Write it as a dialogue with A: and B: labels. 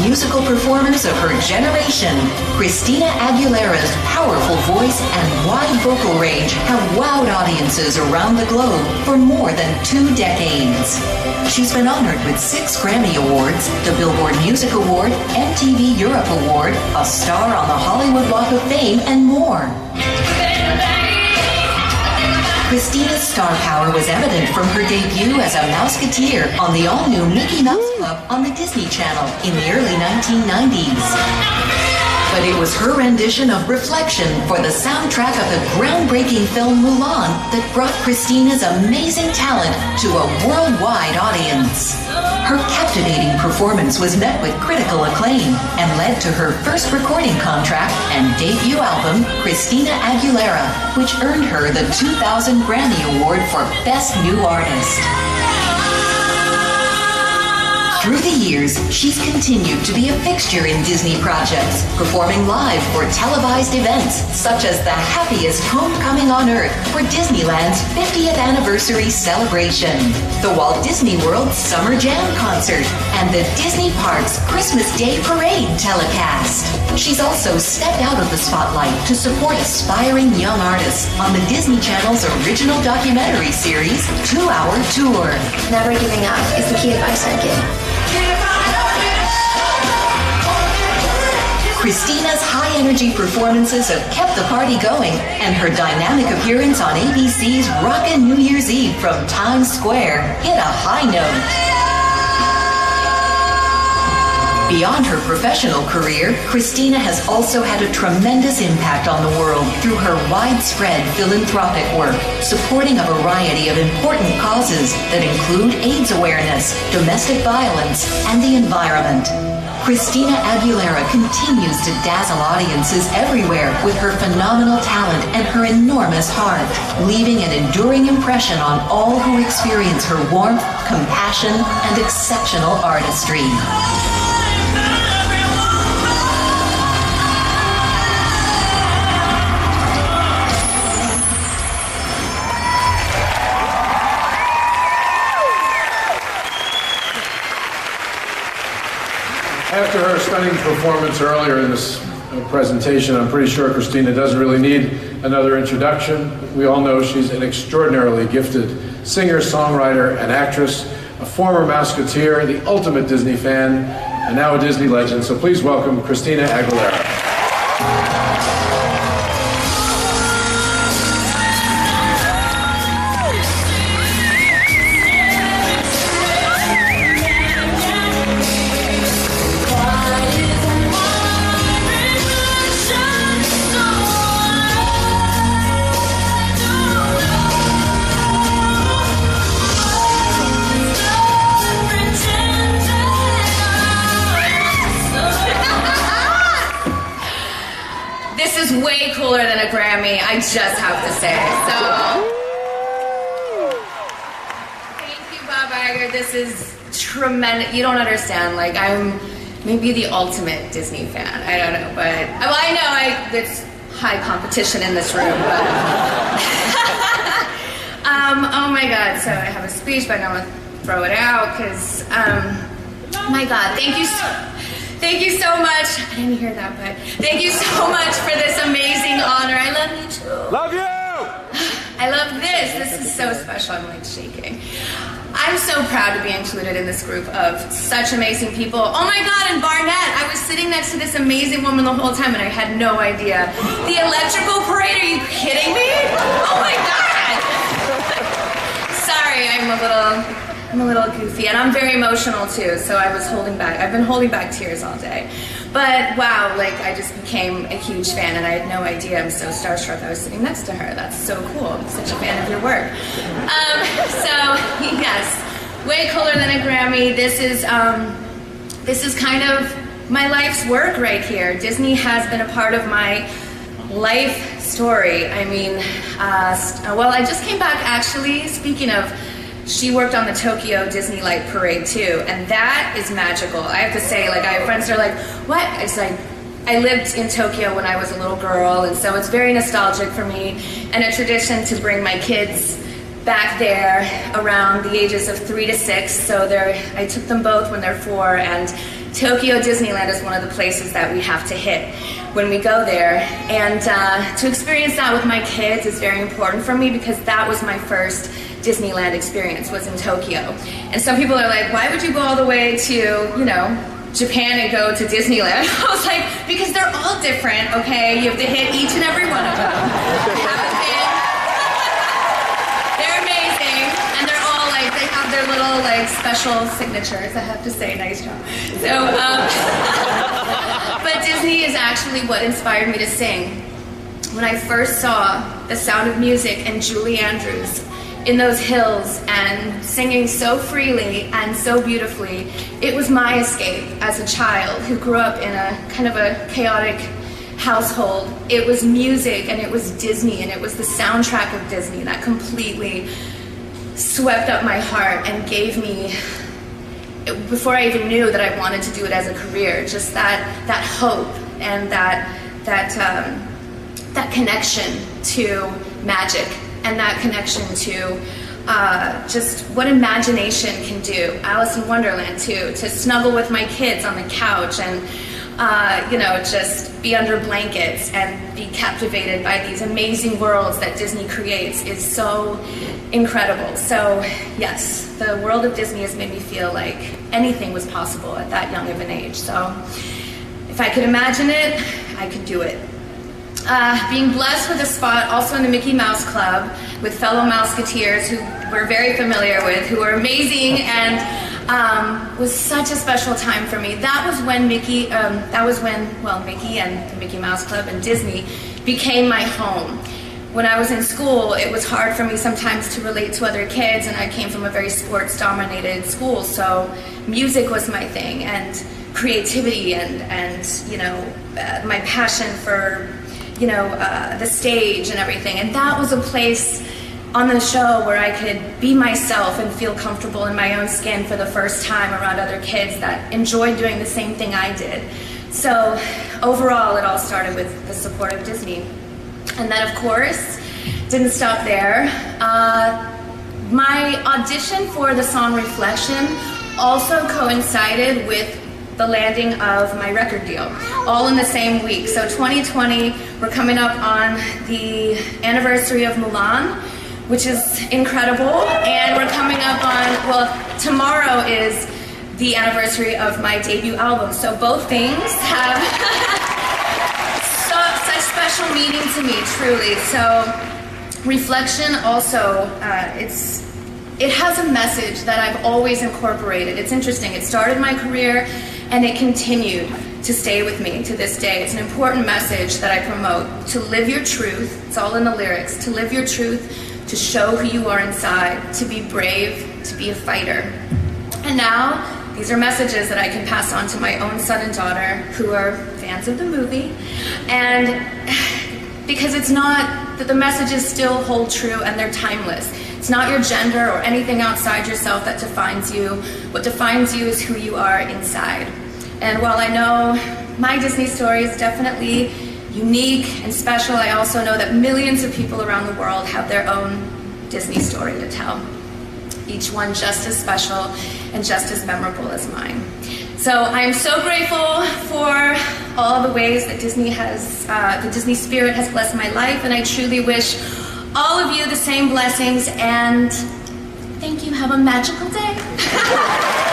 A: musical performance of her generation. Christina Aguilera's powerful voice and wide vocal range have wowed audiences around the globe for more than 2 decades. She's been honored with 6 Grammy Awards, the Billboard Music Award, MTV Europe Award, a star on the Hollywood Walk of Fame, and more. Christina's star power was evident from her debut as a Mouseketeer on the all-new Mickey Mouse Club on the Disney Channel in the early 1990s. But it was her rendition of Reflection for the soundtrack of the groundbreaking film Mulan that brought Christina's amazing talent to a worldwide audience. Her captivating performance was met with critical acclaim and led to her first recording contract and debut album, Christina Aguilera, which earned her the 2000 Grammy Award for Best New Artist. Through the years, she's continued to be a fixture in Disney projects, performing live for televised events such as the happiest homecoming on Earth for Disneyland's 50th anniversary celebration, the Walt Disney World Summer Jam Concert, and the Disney Parks Christmas Day Parade telecast. She's also stepped out of the spotlight to support aspiring young artists on the Disney Channel's original documentary series, 2-Hour Tour.
B: Never giving up is the key advice I give.
A: Christina's high-energy performances have kept the party going, and her dynamic appearance on ABC's Rockin' New Year's Eve from Times Square hit a high note. Beyond her professional career, Christina has also had a tremendous impact on the world through her widespread philanthropic work, supporting a variety of important causes that include AIDS awareness, domestic violence, and the environment. Christina Aguilera continues to dazzle audiences everywhere with her phenomenal talent and her enormous heart, leaving an enduring impression on all who experience her warmth, compassion, and exceptional artistry.
C: After her stunning performance earlier in this presentation, I'm pretty sure Christina doesn't really need another introduction. We all know she's an extraordinarily gifted singer, songwriter, and actress, a former Mouseketeer, the ultimate Disney fan, and now a Disney legend. So please welcome Christina Aguilera.
D: Way cooler than a Grammy, I just have to say. So, thank you, Bob Iger. This is tremendous. You don't understand. Like, I'm maybe the ultimate Disney fan. I don't know, but well, I know it's high competition in this room. But oh my God! So I have a speech, but I'm gonna throw it out because my God, thank you so much. I didn't hear that, but thank you so much for this amazing honor. I love you too.
C: Love you!
D: I love this. This is so special. I'm like shaking. I'm so proud to be included in this group of such amazing people. Oh my God, and Barnett. I was sitting next to this amazing woman the whole time and I had no idea. The electrical parade, are you kidding me? Oh my God! Sorry, I'm a little goofy, and I'm very emotional too, so I was holding back. I've been holding back tears all day. But wow, like I just became a huge fan and I had no idea. I'm so starstruck I was sitting next to her. That's so cool. I'm such a fan of your work. So yes, way cooler than a Grammy. This is kind of my life's work right here. Disney has been a part of my life story. I mean, well, I just came back actually, speaking of, she worked on the Tokyo Disney Light Parade too, and that is magical. I have to say, like, I have friends that are like, what? It's like, I lived in Tokyo when I was a little girl, and so it's very nostalgic for me, and a tradition to bring my kids back there around the ages of 3 to 6, so I took them both when they're 4, and Tokyo Disneyland is one of the places that we have to hit when we go there. And to experience that with my kids is very important for me because that was my first Disneyland experience, was in Tokyo. And some people are like, why would you go all the way to, you know, Japan and go to Disneyland? I was like, because they're all different, okay? You have to hit each and every one of them. They're amazing, and they're all like, they have their little like special signatures, I have to say, nice job. So, but Disney is actually what inspired me to sing. When I first saw The Sound of Music and Julie Andrews in those hills and singing so freely and so beautifully, it was my escape as a child who grew up in a kind of a chaotic household. It was music and it was Disney and it was the soundtrack of Disney that completely swept up my heart and gave me, before I even knew that I wanted to do it as a career, just that hope and that connection to magic and that connection to just what imagination can do. Alice in Wonderland too, to snuggle with my kids on the couch and you know, just be under blankets and be captivated by these amazing worlds that Disney creates is so incredible. So yes, the world of Disney has made me feel like anything was possible at that young of an age. So if I could imagine it, I could do it. Being blessed with a spot also in the Mickey Mouse Club with fellow Mouseketeers who we're very familiar with, who are amazing, and was such a special time for me. That was when Mickey and the Mickey Mouse Club and Disney became my home. When I was in school, it was hard for me sometimes to relate to other kids, and I came from a very sports-dominated school, so music was my thing, and creativity, and you know, my passion for, you know, the stage and everything. And that was a place on the show where I could be myself and feel comfortable in my own skin for the first time around other kids that enjoyed doing the same thing I did. So overall, it all started with the support of Disney. And then, of course, didn't stop there. My audition for the song Reflection also coincided with the landing of my record deal, all in the same week. So 2020, we're coming up on the anniversary of Mulan, which is incredible, and we're coming up on, well, tomorrow is the anniversary of my debut album. So both things have such special meaning to me, truly. So Reflection also, it has a message that I've always incorporated. It's interesting, it started my career and it continued to stay with me to this day. It's an important message that I promote, to live your truth. It's all in the lyrics. To live your truth, to show who you are inside, to be brave, to be a fighter. And now, these are messages that I can pass on to my own son and daughter who are fans of the movie. And because it's not, that the messages still hold true and they're timeless. It's not your gender or anything outside yourself that defines you. What defines you is who you are inside. And while I know my Disney story is definitely unique and special, I also know that millions of people around the world have their own Disney story to tell. Each one just as special and just as memorable as mine. So I am so grateful for all the ways that Disney has, the Disney spirit has blessed my life, and I truly wish all of you the same blessings, and thank you. Have a magical day.